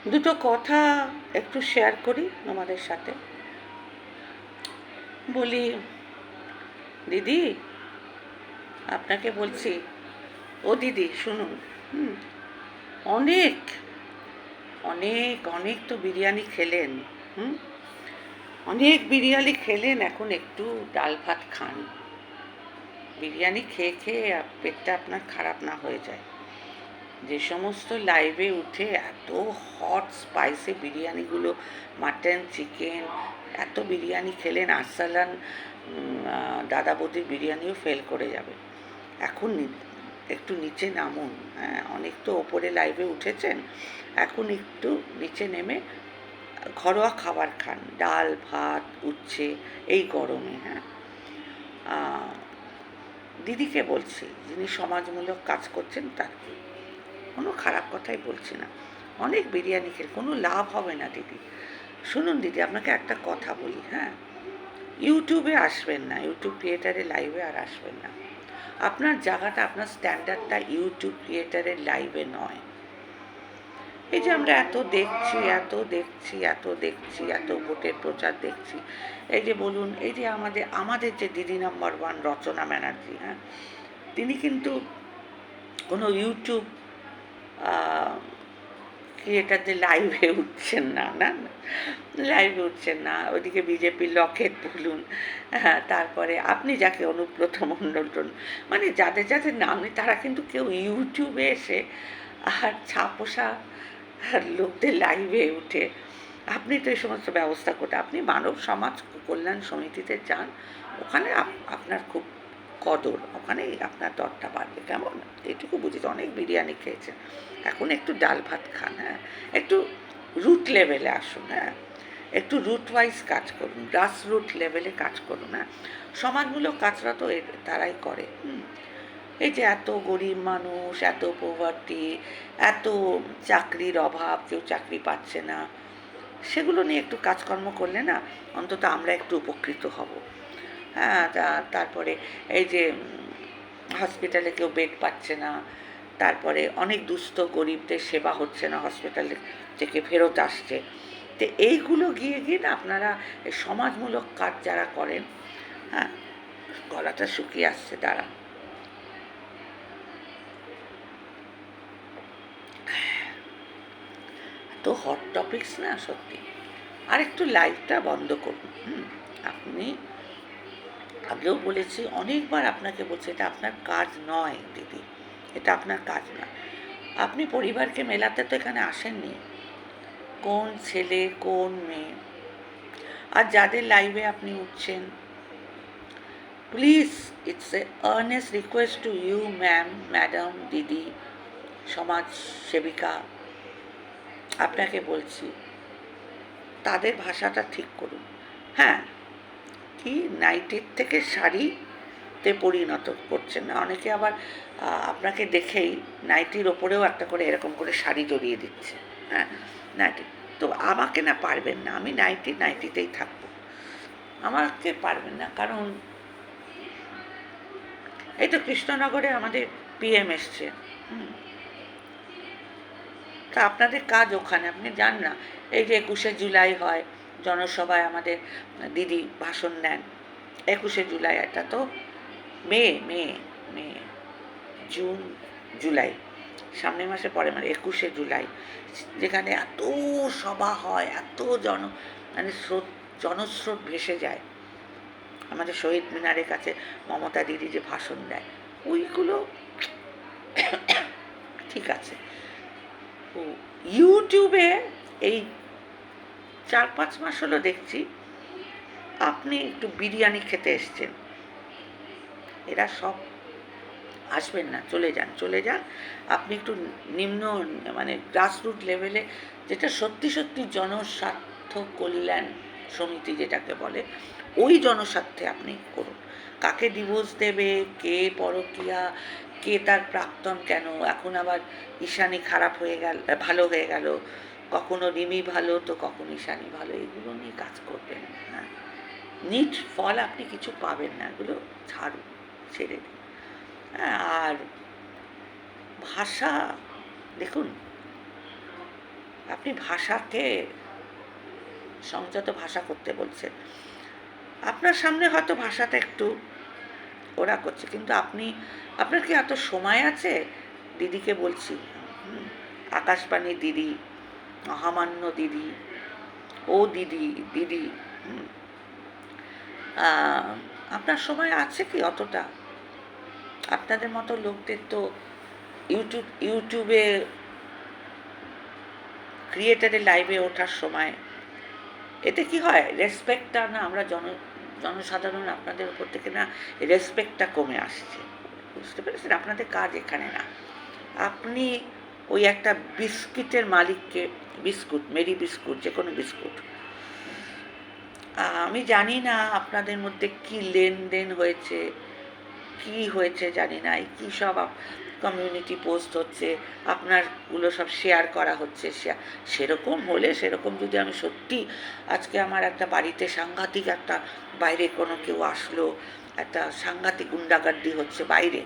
দুটো কথা একটু শেয়ার করি আমাদের সাথে। বলি, দিদি আপনাকে বলছি, ও দিদি শুনুন। হুম, অনেক অনেক অনেক তো বিরিয়ানি খেলেন। হুম, অনেক বিরিয়ানি খেলেন, এখন একটু ডাল ভাত খান। বিরিয়ানি খেয়ে খেয়ে পেটটা আপনার খারাপ না হয়ে যায়। যে সমস্ত লাইভে উঠে এত হট স্পাইসি বিরিয়ানিগুলো, মাটন চিকেন, এত বিরিয়ানি খেলেন, আরসালান দাদা বৌদির বিরিয়ানিও ফেল করে যাবে। এখন একটু নিচে নামুন। হ্যাঁ, অনেক তো ওপরে লাইভে উঠেছেন, এখন একটু নিচে নেমে ঘরোয়া খাবার খান, ডাল ভাত উচ্ছে এই গরমে। হ্যাঁ, দিদিকে বলছি, যিনি সমাজমূলক কাজ করছেন তার কোনো খারাপ কথাই বলছি না। অনেক বিরিয়ানি খেয়ে কোনো লাভ হবে না দিদি। শুনুন দিদি, আপনাকে একটা কথা বলি। হ্যাঁ, ইউটিউবে আসবেন না, ইউটিউব ক্রিয়েটারের লাইভে আর আসবেন না। আপনার জায়গাটা, আপনার স্ট্যান্ডার্ডটা ইউটিউব ক্রিয়েটারের লাইভে নয়। এই যে আমরা এত দেখছি এত দেখছি এত দেখছি, এত ভোটের প্রচার দেখছি, এই যে বলুন, এই যে আমাদের যে দিদি নাম্বার 1 রচনা ব্যানার্জি, হ্যাঁ, তিনি কিন্তু কোনো ইউটিউব ক্রিয়েটারদের লাইভে উঠছেন না, না লাইভে উঠছেন না। ওইদিকে বিজেপির লকেট বলুন, হ্যাঁ, তারপরে আপনি যাকে অনুব্রত মণ্ডল, মানে যাদের যাদের নাম নেই, তারা কিন্তু কেউ ইউটিউবে এসে আর ছাপোষা লোকদের লাইভে উঠে। আপনি তো এই সমস্ত ব্যবস্থা করতে, আপনি মানব সমাজ কল্যাণ সমিতিতে যান, ওখানে আপনার খুব কদর, ওখানেই আপনার দরটা বাড়বে, কেমন? এটুকু বুঝি। অনেক বিরিয়ানি খেয়েছেন, এখন একটু ডাল ভাত খান। হ্যাঁ, একটু রুট লেভেলে আসুন। হ্যাঁ, একটু রুট ওয়াইজ কাজ করুন, গ্রাস রুট লেভেলে কাজ করুন। হ্যাঁ, সমাজমূলক কাজটা তো তারাই করে। এই যে এত গরিব মানুষ, এত পোভার্টি, এত চাকরির অভাব, কেউ চাকরি পাচ্ছে না, সেগুলো নিয়ে একটু কাজকর্ম করলে না অন্তত আমরা একটু উপকৃত হব। হ্যাঁ, তারপরে এই যে হসপিটালে কেউ বেড পাচ্ছে না, তারপরে অনেক দুস্থ গরিবদের সেবা হচ্ছে না, হসপিটালে থেকে ফেরত আসছে। তো এইগুলো গিয়ে গিয়ে না আপনারা সমাজমূলক কাজ যারা করেন, হ্যাঁ, গলাটা শুকিয়ে আসছে, দাঁড়ান। তো হট টপিকস না সত্যি। আর একটু লাইভটা বন্ধ করুন। আপনি আগেও বলেছি, অনেকবার আপনাকে বলছি, এটা আপনার কাজ নয় দিদি, এটা আপনার কাজ নয়। আপনি পরিবারকে মেলাতে তো এখানে আসেননি, কোন ছেলে কোন মেয়ে। আর যাদের লাইভে আপনি উঠছেন, please, it's a earnest request to you ma'am, madam, দিদি, সমাজ সেবিকা, আপনাকে বলছি, তাদের ভাষাটা ঠিক করুন। হ্যাঁ, কি নাইটির থেকে শাড়িতে পরিণত করছেন না, অনেকে আবার আপনাকে দেখেই নাইটির ওপরেও একটা করে এরকম করে শাড়ি জড়িয়ে দিচ্ছে। হ্যাঁ, নাইটি তো আমাকে না পারবেন না, আমি নাইটিতেই থাকবো, আমাকে পারবেন না। কারণ এই তো কৃষ্ণনগরে আমাদের পিএম এসছে। তা আপনাদের কাজ ওখানে, আপনি যান না। এই যে 21শে জুলাই হয়, জনসভায় আমাদের দিদি ভাষণ দেন। 21শে জুলাই, এটা তো মে মে মে জুন জুলাই, সামনের মাসে পরে, মানে 21শে জুলাই, যেখানে এত সভা হয়, এত মানে জনস্রোত ভেসে যায়। আমাদের শহীদ মিনারের কাছে মমতা দিদি যে ভাষণ দেয়, ওইগুলো ঠিক আছে। ইউটিউবে এই 4-5 মাস হলো দেখছি আপনি একটু বিরিয়ানি খেতে এসছেন। এরা সব আসবেন না, চলে যান চলে যান। আপনি একটু নিম্ন, মানে গ্রাসরুট লেভেলে, যেটা সত্যি সত্যি জনস্বার্থ কল্যাণ সমিতি যেটাকে বলে, ওই জনস্বার্থে আপনি করুন। কাকে ডিভোর্স দেবে, কে পরকীয়া, কে তার প্রাক্তন, কেন এখন আবার ঈশানী খারাপ হয়ে গেল, ভালো হয়ে গেল, কখনো রিমি ভালো তো কখনো ঈশানী ভালো, এগুলো নিয়ে কাজ করবেন। হ্যাঁ, নিট ফল আপনি কিছু পাবেন না, এগুলো ছাড়ুন, ছেড়ে দিন। হ্যাঁ, আর ভাষা দেখুন, আপনি ভাষাকে সংযত ভাষা করতে বলছেন। আপনার সামনে হয়তো ভাষাটা একটু ওরা করছে, কিন্তু আপনার কি এত সময় আছে? দিদিকে বলছি, আকাশবাণী দিদি, মহামান্য দিদি, ও দিদি, দিদি, আপনার সময় আছে কি অতটা? আপনাদের মতো লোকদের তো ইউটিউবে ক্রিয়েটারের লাইভে ওঠার সময়, এতে কি হয়, রেসপেক্টটা না, আমরা জনসাধারণ আপনাদের উপর থেকে না রেসপেক্টটা কমে আসছে। বুঝতে পেরেছেন? আপনাদের কাজ এখানে না। আপনি ওই একটা বিস্কিটের মালিককে, বিস্কুট, মেরি বিস্কুট, যে কোনো বিস্কুট, আমি জানি না আপনাদের মধ্যে কি লেনদেন হয়েছে, কি হয়েছে জানি না, কী সব কমিউনিটি পোস্ট হচ্ছে, আপনারগুলো সব শেয়ার করা হচ্ছে। সেরকম হলে, সেরকম যদি আমি সত্যি, আজকে আমার একটা বাড়িতে সাংঘাতিক একটা, বাইরে কোনো কেউ আসলো, একটা সাংঘাতিক গুন্ডাগার্দি হচ্ছে বাইরে,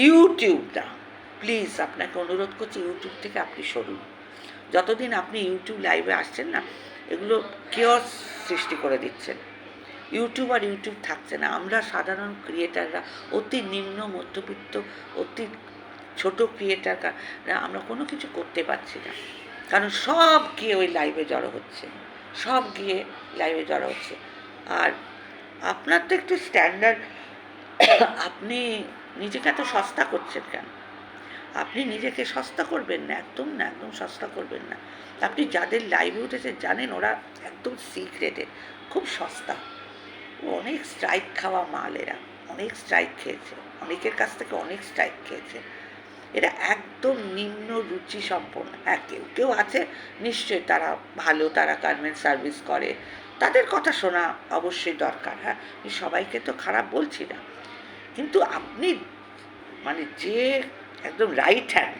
ইউটিউব না, প্লিজ আপনাকে অনুরোধ করছি, ইউটিউব থেকে আপনি সরুন। যতদিন আপনি ইউটিউব লাইভে আসছেন না, এগুলো কেওস সৃষ্টি করে দিচ্ছেন। ইউটিউব আর ইউটিউব থাকছে না। আমরা সাধারণ ক্রিয়েটাররা, অতি নিম্ন মধ্যবিত্ত, অতি ছোট ক্রিয়েটার, আমরা কোনো কিছু করতে পারছি না, কারণ সব গিয়ে ওই লাইভে জড়ো হচ্ছে, সব গিয়ে লাইভে জড়ো হচ্ছে। আর আপনার তো একটু স্ট্যান্ডার্ড, আপনি নিজেকে এত সস্তা করছেন কেন? আপনি নিজেকে সস্তা করবেন না, একদম না, একদম সস্তা করবেন না। আপনি যাদের লাইভে উঠেছে জানেন ওরা একদম সিক্রেটেড, খুব সস্তা, অনেক স্ট্রাইক খাওয়া মাল, এরা অনেক স্ট্রাইক খেয়েছে, অনেকের কাছ থেকে অনেক স্ট্রাইক খেয়েছে। এরা একদম নিম্ন রুচি সম্পন্ন। হ্যাঁ, কেউ কেউ আছে নিশ্চয়ই, তারা ভালো, তারা গার্মেন্ট সার্ভিস করে, তাদের কথা শোনা অবশ্যই দরকার। হ্যাঁ, সবাইকে তো খারাপ বলছি না, কিন্তু আপনি মানে যে একদম রাইট হ্যান্ড,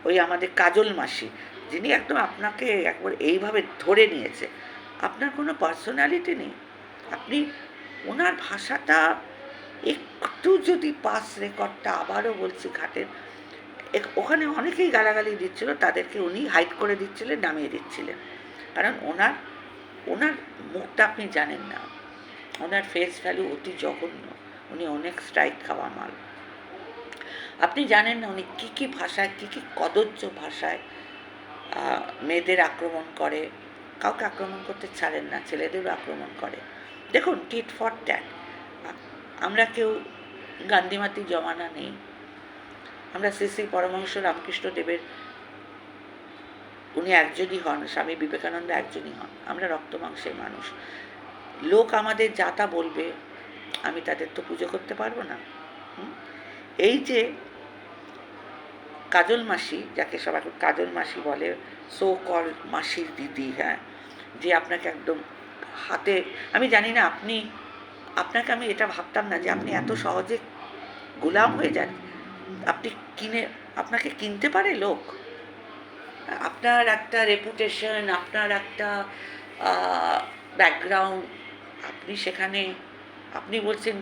ওই আমাদের কাজল মাসি, যিনি একদম আপনাকে একবার এইভাবে ধরে নিয়েছে, আপনার কোনো পার্সোনালিটি নেই। আপনি ওনার ভাষাটা একটু যদি পাস রেকর্ডটা, আবারও বলছি, ঘাটের ওখানে অনেকেই গালাগালি দিচ্ছিল, তাদেরকে উনি হাইড করে দিচ্ছিলেন, নামিয়ে দিচ্ছিলেন, কারণ ওনার মুখটা আপনি জানেন না, ওনার ফেস ভ্যালু অতি জঘন্য, উনি অনেক স্ট্রাইক খাওয়া মাল। আপনি জানেন না উনি কী কী ভাষায়, কী কী কদর্য ভাষায় মেয়েদের আক্রমণ করে, কাউকে আক্রমণ করতে ছাড়েন না, ছেলেদেরও আক্রমণ করে। দেখুন, টিট ফর ট্যাট, আমরা কেউ গান্ধীমাতি জমানা নেই, আমরা শ্রী শ্রী পরমহংস রামকৃষ্ণদেবের, উনি একজনই হন, স্বামী বিবেকানন্দ একজনই হন, আমরা রক্ত মাংসের মানুষ। লোক আমাদের যা তা বলবে, আমি তাদের তো পুজো করতে পারবো না। এই যে কাজল মাসি, যাকে সবাই কাজল মাসি বলে, সো কল মাসির দিদি, হ্যাঁ, যে আপনাকে একদম হাতে, আমি জানি না আপনাকে আমি এটা ভাবতাম না যে আপনি এত সহজে গোলাম হয়ে যান। আপনাকে কিনতে পারে লোক, আপনার একটা রেপুটেশন, আপনার একটা ব্যাকগ্রাউন্ড, সেখানে আপনি বলছেন,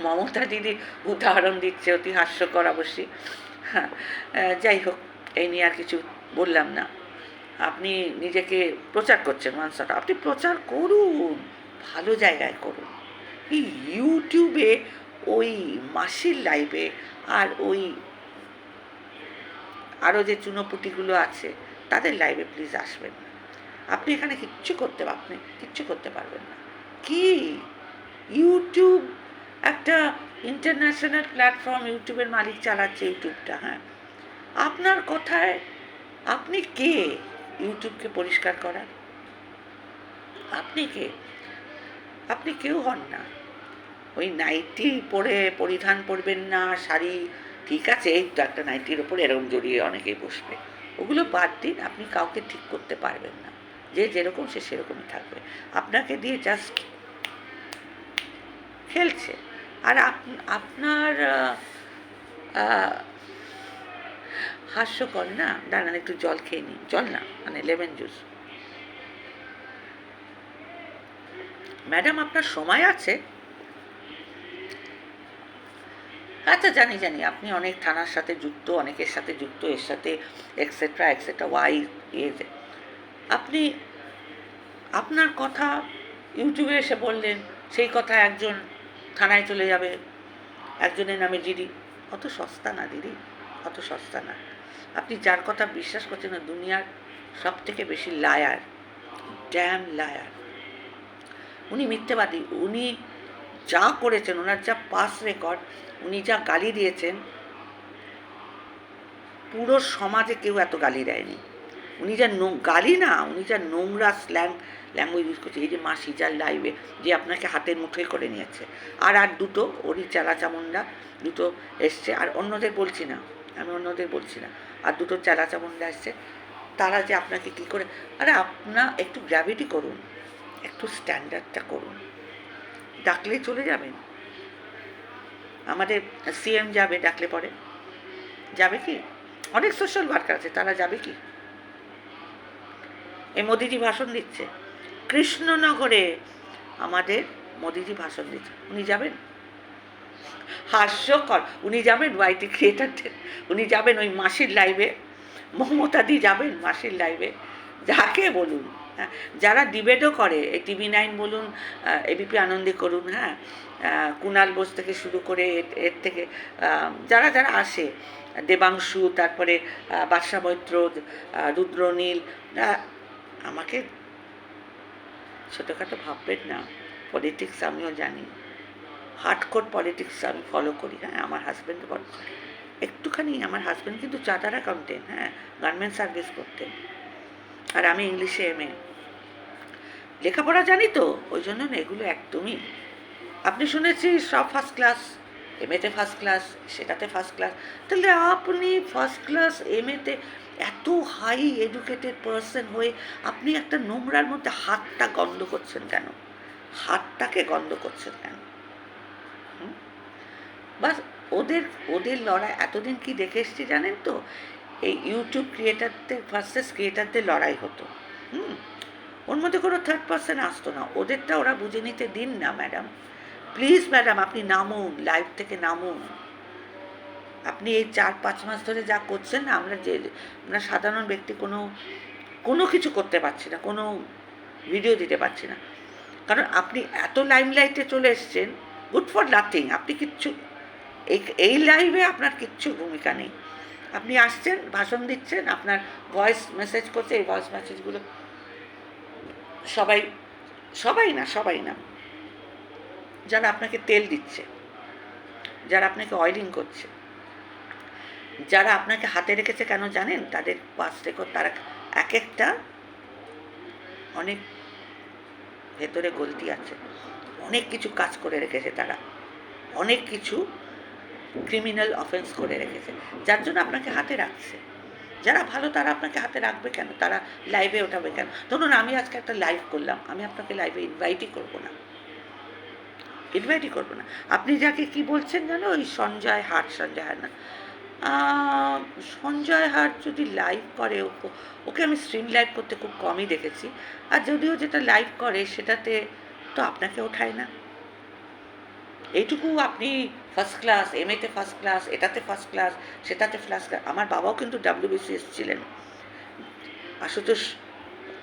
মমতা দিদি উদাহরণ দিচ্ছে, অতি হাস্যকর অবশ্যই। হ্যাঁ, যাই হোক, এই নিয়ে আর কিছু বললাম না। আপনি নিজেকে প্রচার করছেন, মানসটা আপনি প্রচার করুন, ভালো জায়গায় করুন। এই ইউটিউবে ওই মাসির লাইভে আর ওই আরও যে চুনোপুটিগুলো আছে তাদের লাইভে প্লিজ আসবেন না। আপনি এখানে কিচ্ছু করতে পারবেন না। কি ইউটিউব একটা ইন্টারন্যাশনাল প্ল্যাটফর্ম, ইউটিউবের মালিক চালাচ্ছে ইউটিউবটা। হ্যাঁ, আপনার কথায় আপনি কে ইউটিউবকে পরিষ্কার করার? আপনি কে? আপনি কেউ হন না। ওই নাইটি পরিধান করবেন না, শাড়ি, ঠিক আছে, এই তো একটা নাইটির ওপরে এরকম জড়িয়ে অনেকেই বসবে, ওগুলো বাদ দিন। আপনি কাউকে ঠিক করতে পারবেন না, যে যেরকম সে সেরকমই থাকবে, আপনাকে দিয়ে জাস্ট খেলছে। আর আপনার হাস্যকর না, দাঁড়ান একটু জল খেয়ে নিই, জল না মানে লেমন জুস। ম্যাডাম, আপনার সময় আছে? আচ্ছা, জানি জানি আপনি অনেক থানার সাথে যুক্ত, অনেকের সাথে যুক্ত, এর সাথে এক্সেট্রা এক্সেট্রা ওয়াই এ আপনি আপনার কথা ইউটিউবে এসে বললেন, সেই কথা একজন থানায় চলে যাবে, একজনের নামে জিডি। অত সস্তা না দিদি, অত সস্তা না। আপনি যার কথা বিশ্বাস করছেন না, দুনিয়ার সব থেকে বেশি লায়ার, ড্যাম লায়ার। উনি মিথ্যেবাদী। উনি যা করেছেন, ওনার যা পাস রেকর্ড, উনি যা গালি দিয়েছেন, পুরো সমাজে কেউ এত গালি দেয়নি। উনি যা গালি না, উনি যা নোংরা ল্যাঙ্গুয়েজ ইউজ করছে। এই যে মাসি যার লাইভে যে আপনাকে হাতের মুঠোয় করে নিয়েছে, আর দুটো ওরই চালা চামুন্ডা দুটো এসছে, আর অন্যদের বলছি না, আমি অন্যদের বলছি না, আর দুটো চালা চামুন্ডা এসছে, তারা যে আপনাকে কী করে, আরে আপনার একটু গ্র্যাভিটি করুন, একটু স্ট্যান্ডার্ডটা করুন। ডাকলেই চলে যাবেন? আমাদের সিএম যাবে, ডাকলে পরে যাবে কি? অনেক সোশ্যাল ওয়ার্কার আছে, তারা যাবে কি? এই মোদিজি ভাষণ দিচ্ছে কৃষ্ণনগরে, আমাদের মোদিজি ভাষণ দিচ্ছে, উনি যাবেন? হাস্যকর। উনি যাবেন ওয়াইটি ক্রিয়েটারদের, উনি যাবেন ওই মাসির লাইভে, মমতাদি যাবেন মাসির লাইভে, যাকে বলুন, হ্যাঁ, যারা ডিবেটও করে, এই TV9 বলুন, এবিপি আনন্দে করুন, হ্যাঁ, কুণাল বোস থেকে শুরু করে এর থেকে যারা যারা আসে, দেবাংশু, তারপরে বাদশা মৈত্র, রুদ্রনীল, আমাকে ছোটোখাটো ভাববেন না, পলিটিক্স আমিও জানি, হার্ডকোর পলিটিক্স আমি ফলো করি, হ্যাঁ, আমার হাজব্যান্ড ফলো করে একটুখানি। আমার হাজব্যান্ড কিন্তু চার্টার্ড অ্যাকাউন্টেন্ট, হ্যাঁ, গার্মেন্ট সার্ভিস করতেন, আর আমি ইংলিশে MA, লেখাপড়া জানি তো, ওই জন্য না এগুলো একদমই। আপনি শুনেছি সব ফার্স্ট ক্লাস, MA-তে ফার্স্ট ক্লাস, সেটাতে ফার্স্ট ক্লাস, তাহলে আপনি ফার্স্ট ক্লাস MA-তে এত হাই এডুকেটেড পার্সন হয়ে আপনি একটা নোংরার মধ্যে হাতটা গন্ধ করছেন কেন? হাতটাকে গন্ধ করছেন কেন? বাস ওদের ওদের লড়াই এতদিন কি দেখে এসছি জানেন তো? এই ইউটিউব ক্রিয়েটারদের ভার্সেস ক্রিয়েটারদের লড়াই হতো। ওর মধ্যে কোনো থার্ড পার্সন আসতো না, ওদেরটা ওরা বুঝে নিতে দিন না ম্যাডাম, প্লিজ ম্যাডাম, আপনি নামুন, লাইভ থেকে নামুন। আপনি এই 4-5 মাস ধরে যা করছেন না, আমরা সাধারণ ব্যক্তি কোনো কিছু করতে পারছি না, কোনো ভিডিও দিতে পারছি না, কারণ আপনি এত লাইমলাইটে চলে এসছেন, গুড ফর নাথিং। আপনি কিচ্ছু এই লাইভে আপনার কিচ্ছু ভূমিকা নেই। আপনি আসছেন, ভাষণ দিচ্ছেন, আপনার ভয়েস মেসেজ করছে, এই ভয়েস মেসেজগুলো সবাই না, যারা আপনাকে তেল দিচ্ছে, যারা আপনাকে অয়েলিং করছে, যারা আপনাকে হাতে রেখেছে কেন জানেন? তাদের পাস রেকর্ড, তারা এক একটা অনেক ভেতরে গলতি আছে, অনেক কিছু কাজ করে রেখেছে, তারা অনেক কিছু ক্রিমিনাল অফেন্স করে রেখেছে, যার জন্য আপনাকে হাতে রাখছে। যারা ভালো তারা আপনাকে হাতে রাখবে কেন? তারা লাইভে ওঠাবে কেন? ধরুন আমি আজকে একটা লাইভ করলাম, আমি আপনাকে লাইভে ইনভাইটই করবো না। আপনি যাকে কি বলছেন জানো? ওই সঞ্জয় হাট না, সঞ্জয় হাট যদি লাইভ করে, ওকে আমি স্ট্রিম লাইভ করতে খুব কমই দেখেছি, আর যদিও যেটা লাইভ করে সেটাতে তো আপনাকে ওঠায় না। এইটুকু আপনি ফার্স্ট ক্লাস, MA-তে ফার্স্ট ক্লাস, এটাতে ফার্স্ট ক্লাস, সেটাতে ফার্স্ট ক্লাস। আমার বাবাও কিন্তু WBCS ছিলেন, আশুতোষ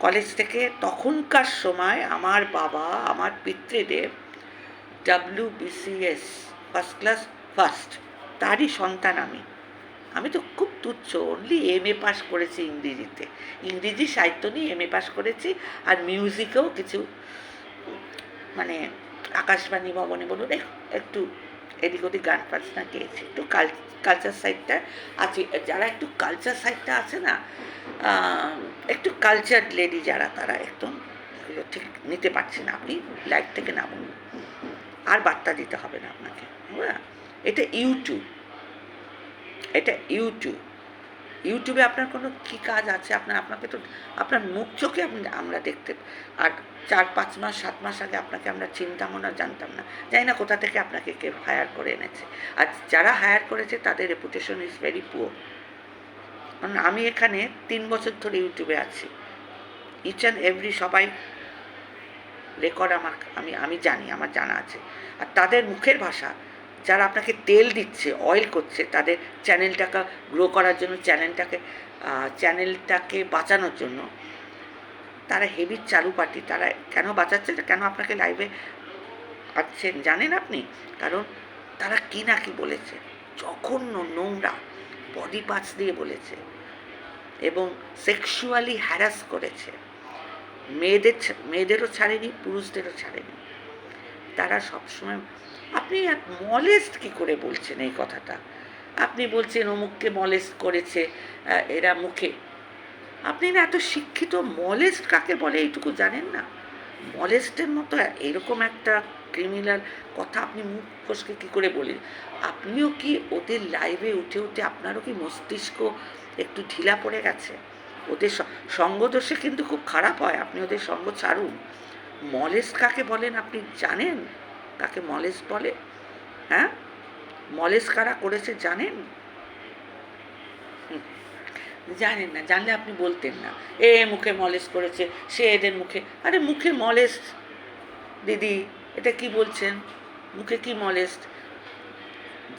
কলেজ থেকে। তখনকার সময় আমার বাবা, আমার পিতৃদেব WBCS ফার্স্ট ক্লাস ফার্স্ট, তারই সন্তান আমি তো খুব তুচ্ছ, অনলি MA পাস করেছি ইংরেজিতে, ইংরেজি সাহিত্য নিয়ে MA পাস করেছি, আর মিউজিকেও কিছু, মানে আকাশবাণী ভবনে বলুন একটু এদিক ওদিক গান বাজনা গেয়েছি, একটু কালচার সাইডটা আছে। যারা একটু কালচার সাইডটা আছে না, একটু কালচার লেডি যারা, তারা একদম ঠিক নিতে পারছে না। আপনি লাইভ থেকে নামুন, আর বার্তা দিতে হবে না আপনাকে, হ্যাঁ। এটা ইউটিউবে আপনার কোনো কী কাজ আছে? আপনাকে তো আপনার মুখ চোখে আমরা দেখতে, আর 4-5 মাস 7 মাস আগে আপনাকে আমরা চিনতামও না, জানতাম না, জানি না কোথা থেকে আপনাকে কে হায়ার করে এনেছে। আর যারা হায়ার করেছে তাদের রেপুটেশন ইজ ভেরি পুয়ার। কারণ আমি এখানে 3 বছর ধরে ইউটিউবে আছি, ইচ অ্যান্ড এভরি সবাই রেকর্ড আমি জানি, আমার জানা আছে। আর তাদের মুখের ভাষা, যারা আপনাকে তেল দিচ্ছে, অয়েল করছে, তাদের চ্যানেলটাকে গ্রো করার জন্য, চ্যানেলটাকে বাঁচানোর জন্য, তারা হেভি চালুপাটি। তারা কেন বাঁচাচ্ছে, কেন আপনাকে লাইভে আছেন জানেন আপনি? কারণ তারা কি না কি বলেছে, জঘন্য নোংরা বডি পার্টস দিয়ে বলেছে এবং সেক্সুয়ালি হ্যারাস করেছে। মেয়েদেরও ছাড়েনি, পুরুষদেরও ছাড়েনি। তারা সবসময়, আপনি এক মলেস্ট কী করে বলছেন এই কথাটা? আপনি বলছেন অমুককে মলেস্ট করেছে এরা মুখে। আপনি না এত শিক্ষিত, মলেস্ট কাকে বলে এইটুকু জানেন না? মলেস্টের মতো এরকম একটা ক্রিমিনাল কথা আপনি মুখ ফসকে কী করে বলেন? আপনিও কি ওদের লাইভে উঠে উঠে আপনারও কি মস্তিষ্ক একটু ঢিলা পড়ে গেছে? ওদের সঙ্গদোষে কিন্তু খুব খারাপ হয়, আপনি ওদের সঙ্গ ছাড়ুন। মলেস্ট কাকে বলেন আপনি জানেন? কাকে মলেস্ট বলে? হ্যাঁ, মলেস্ট কারা করেছে জানেন? জানেন না, জানলে আপনি বলতেন না এ মুখে মলেস্ট করেছে, সে এদের মুখে। আরে মুখে মলেস্ট দিদি, এটা কি বলছেন? মুখে কি মলেস্ট?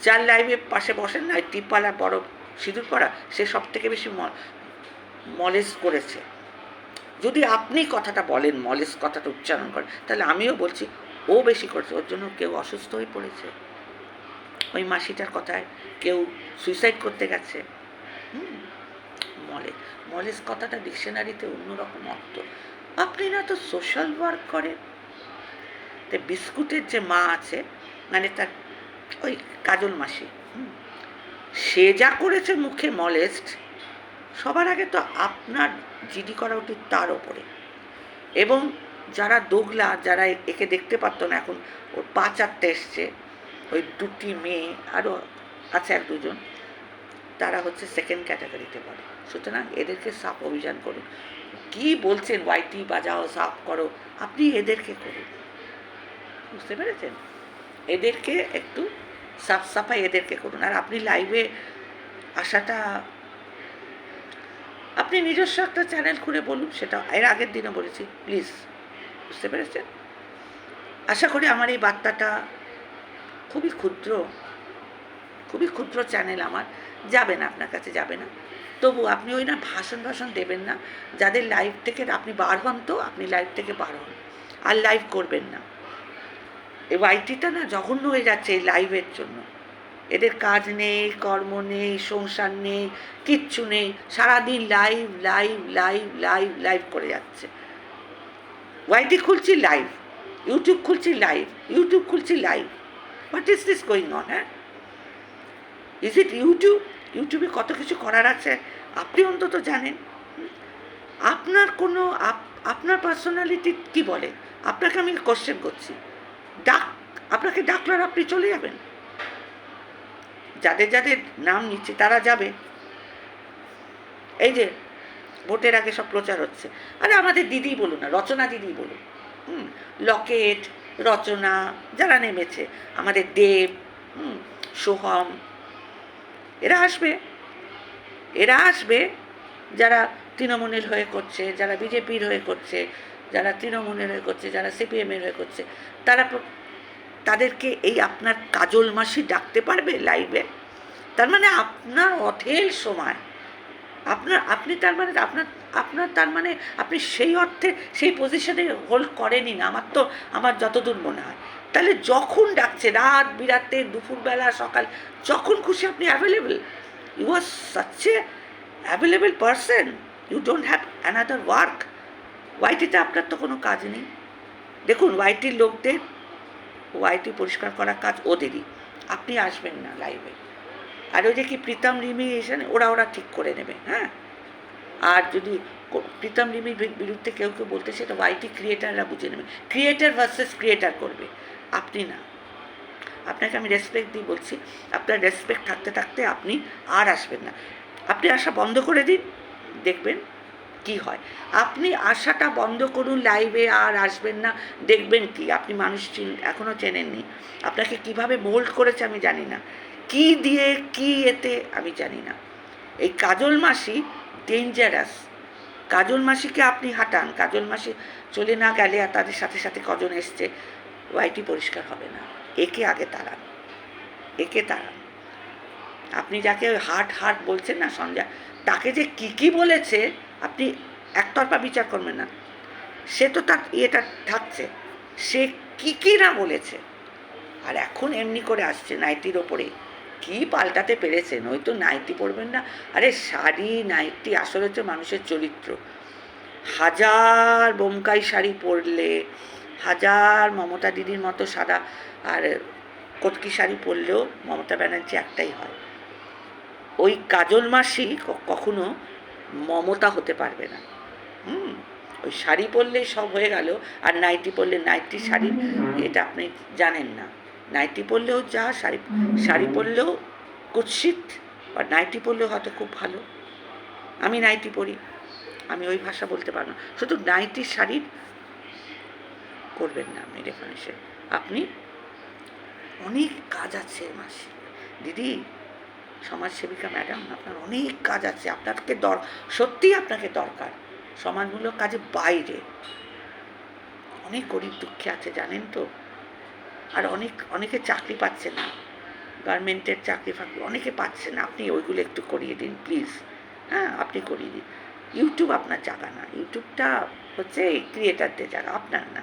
যার লাইভে পাশে বসেন না, টিপওয়ালা বড় সিঁদুর পরা, সে সব থেকে বেশি মলেস্ট করেছে। যদি আপনি কথাটা বলেন, মলেস্ট কথাটা উচ্চারণ করেন, তাহলে আমিও বলছি ও বেশি করেছে। ওর জন্য কেউ অসুস্থ হয়ে পড়েছে, ওই মাসিটার কথায় কেউ সুইসাইড করতে গেছে। মলেস্ট কথাটা ডিকশনারিতে অন্যরকম অর্থ। আপনি না তো সোশ্যাল ওয়ার্ক করেন। তো বিস্কুটের যে মা আছে, মানে তার ওই কাজল মাসি, সে যা করেছে মুখে মলেস্ট, সবার আগে তো আপনার জিডি করা উচিত তার ওপরে। এবং যারা দোগলা, যারা একে দেখতে পারতো না, এখন ওর পা চারটে এসছে, ওই দুটি মেয়ে আরও আছে এক দুজন, তারা হচ্ছে সেকেন্ড ক্যাটাগরিতে পড়ে। সুতরাং এদেরকে সাফ অভিযান করুন। কি বলছেন ওয়াইটি বাজাও, সাফ করো, আপনি এদেরকে করুন। বুঝতে পেরেছেন? এদেরকে একটু সাফ সাফাই এদেরকে করুন। আর আপনি লাইভে আসাটা, আপনি নিজস্ব একটা চ্যানেল খুলে বলুন, সেটা এর আগের দিনে বলেছি, প্লিজ। বুঝতে পেরেছেন? আশা করি আমার এই বার্তাটা খুবই ক্ষুদ্র চ্যানেল আমার, যাবে না আপনার কাছে, যাবে না। তবু আপনি ওই না ভাষণ দেবেন না। যাদের লাইভ থেকে আপনি বার হন, তো আপনি লাইভ থেকে বার হন, আর লাইভ করবেন না। এই ওয়াইটিটা না জঘন্য হয়ে যাচ্ছে এই লাইভের জন্য। এদের কাজ নেই, কর্ম নেই, সংসার নেই, কিচ্ছু নেই, সারাদিন live live live live live করে যাচ্ছে। ওয়াইটি খুলছি লাইভ, ইউটিউব খুলছি লাইভ, ইউটিউব খুলছি live. What is this going on? হ্যাঁ, ইজ ইট ইউটিউবে কত কিছু করার আছে আপনি অন্তত জানেন। আপনার পার্সোনালিটি কি বলে? আপনাকে আমি কোশ্চেন করছি। আপনাকে ডাকলে আপনি চলে যাবেন? যাদের নাম নিচ্ছে তারা যাবে। এই যে ভোটের আগে সব প্রচার হচ্ছে, আরে আমাদের দিদি বলুন না, রচনা দিদি বলুন, লকেট, রচনা, যারা নেমেছে, আমাদের দেব, সোহম, এরা আসবে যারা তৃণমূলের হয়ে করছে, যারা বিজেপির হয়ে করছে, যারা তৃণমূলের হয়ে করছে, যারা সিপিএমের হয়ে করছে, তাদেরকে এই আপনার কাজল মাসি ডাকতে পারবে লাইভে? তার মানে আপনার অঢেল সময়, আপনি তার মানে আপনি সেই অর্থে সেই পজিশনে হোল্ড করেনই না, আমার যতদূর মনে হয়। তাহলে যখন ডাকছে, রাত বিরাতে, দুপুরবেলা, সকাল, যখন খুশি আপনি available. You are such a available person, you don't have another work. ওয়াইটিতে আপনার তো কোনো কাজ নেই। দেখুন, ওয়াইটির লোকদের ওয়াইটি পরিষ্কার করার কাজ ওদেরই, আপনি আসবেন না লাইভে। আর ওই যে কি প্রীতম রিমি এসে ওরা ঠিক করে নেবে। হ্যাঁ, আর যদি প্রীতম রিমির বিরুদ্ধে কেউ বলতে, সেটা ওয়াইটি ক্রিয়েটাররা বুঝে নেবে। ক্রিয়েটার ভার্সেস ক্রিয়েটার করবে, আপনি না। আপনাকে আমি রেসপেক্ট দিয়ে বলছি, আপনার রেসপেক্ট থাকতে থাকতে আপনি আর আসবেন না। আপনি আসা বন্ধ করে দিন, দেখবেন কি হয়। আপনি আসাটা বন্ধ করুন, লাইভে আর আসবেন না, দেখবেন কি আপনি মানুষ এখনও চেনেননি। আপনাকে কিভাবে মোল্ড করেছে আমি জানি না, কি দিয়ে কি এতে আমি জানি না। এই কাজল মাসি ডেঞ্জারাস। কাজল মাসিকে আপনি হাঁটান, কাজল মাসি চলে না গেলে আর তাদের সাথে সাথে কজন এসছে, ওয়াইটি পরিষ্কার হবে না। একে আগে তাড়ান। একে তাড়ান। আপনি যাকে হার্ট হার্ট বলছেন না সঞ্জয়, তাকে যে কী বলেছে আপনি একতরফা বিচার করবেন না। সে তো তার ইয়েটা থাকছে, সে কী না বলেছে। আর এখন এমনি করে আসছে নাইটির ওপরে, কি পাল্টাতে পেরেছেন? ওই তো নাইটি পরবেন না। আরে শাড়ি নাইটি আসলে হচ্ছে মানুষের চরিত্র। হাজার বোমকাই শাড়ি পরলে, হাজার মমতা দিদির মতো সাদা আর কটকি শাড়ি পরলেও মমতা ব্যানার্জি একটাই হয়। ওই কাজল মাসি কখনো মমতা হতে পারবে না। ওই শাড়ি পরলেই সব হয়ে গেল, আর নাইটি পরলে নাইটি শাড়ি, এটা আপনি জানেন না। নাইটি পরলেও যা, শাড়ি পরলেও কুৎসিত, আর নাইটি পরলেও হয়তো খুব ভালো। আমি নাইটি পরি, আমি ওই ভাষা বলতে পারবো না। শুধু নাইটি শাড়ির করবেন না আপনি ডেফিনেশন। আপনি অনেক কাজ আছে মাসি, দিদি, সমাজসেবিকা ম্যাডাম, আপনার অনেক কাজ আছে। আপনাকে সত্যিই আপনাকে দরকার সমাজমূলক কাজে বাইরে। অনেক গরিব দুঃখী আছে জানেন তো। আর অনেকে চাকরি পাচ্ছে না, গার্মেন্টের চাকরি ফাকরি অনেকে পাচ্ছে না। আপনি ওইগুলো একটু করিয়ে দিন প্লিজ। হ্যাঁ, আপনি করিয়ে দিন। ইউটিউব আপনার জায়গা না, ইউটিউবটা হচ্ছে এই ক্রিয়েটারদের জায়গা, আপনার না।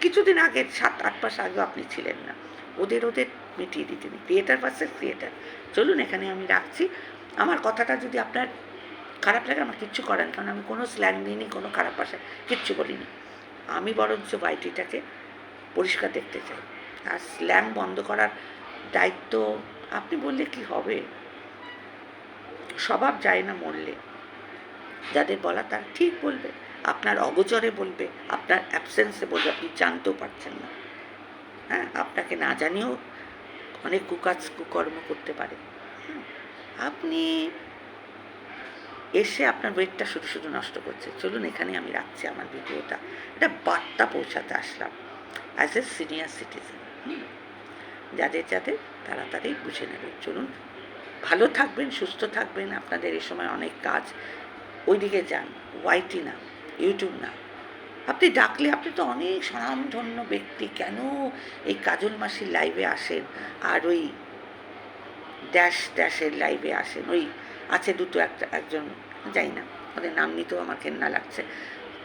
কিছুদিন আগে 7-8 মাস আগেও আপনি ছিলেন না। ওদের মিটিয়ে দিতেন। Creator versus creator. চলুন, এখানে আমি রাখছি। আমার কথাটা যদি আপনার খারাপ লাগে আমার কিচ্ছু করেন, কারণ আমি কোনো স্ল্যাং দিইনি, কোনো খারাপ ভাষায় কিচ্ছু বলিনি। আমি বরঞ্চ বাইটিটাকে পরিষ্কার দেখতে চাই। আর স্ল্যাং বন্ধ করার দায়িত্ব আপনি বললে কি হবে? স্বভাব যায় না মরলে। যাদের বলা তারা ঠিক বলবে, আপনার অগোচরে বলবে, আপনার অ্যাবসেন্সে বলবে, আপনি জানতেও পারছেন না। হ্যাঁ, আপনাকে না জানিয়েও অনেক কুকর্ম করতে পারে। আপনি এসে আপনার ওয়েটটা শুধু নষ্ট করছে। চলুন, এখানে আমি রাখছি আমার ভিডিওটা। এটা বার্তা পৌঁছাতে আসলাম অ্যাজ এ সিনিয়র সিটিজেন। যাদের তাড়াতাড়ি বুঝে নেবে। চলুন, ভালো থাকবেন, সুস্থ থাকবেন। আপনাদের এই সময় অনেক কাজ, ওইদিকে যান। ওয়াইটি না, ইউটিউব না। আপনি ডাকলে, আপনি তো অনেক স্বনামধন্য ব্যক্তি, কেন এই কাজল মাসির লাইভে আসেন আর ওই ড্যাশের লাইভে আসেন? ওই আছে দুটো, একজন যাই না, ওদের নাম নিতেও আমার ঘেন্না লাগছে।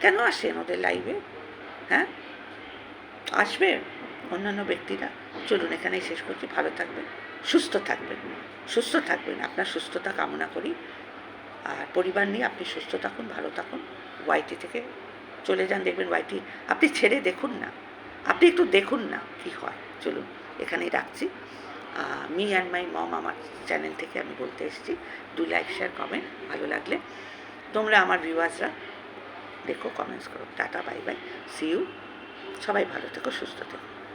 কেন আসেন ওদের লাইভে? হ্যাঁ, আসবে অন্যান্য ব্যক্তিরা। চলুন, এখানেই শেষ করছি। ভালো থাকবেন, সুস্থ থাকবেন। আপনার সুস্থতা কামনা করি। আর পরিবার নিয়ে আপনি সুস্থ থাকুন, ভালো থাকুন। ওয়াইটি থেকে চলে যান, দেখবেন ওয়াইটি আপনি ছেড়ে দেখুন না, আপনি একটু দেখুন না কি হয়। চলুন, এখানেই রাখছি। মি অ্যান্ড মাই মম আমার চ্যানেল থেকে আমি বলতে এসেছি। Like, share, comment. ভালো লাগলে তোমরা আমার ভিউয়ার্সরা দেখো, কমেন্টস করো। Tata, bye bye, see you. সবাই ভালো থেকো, সুস্থ থেকো।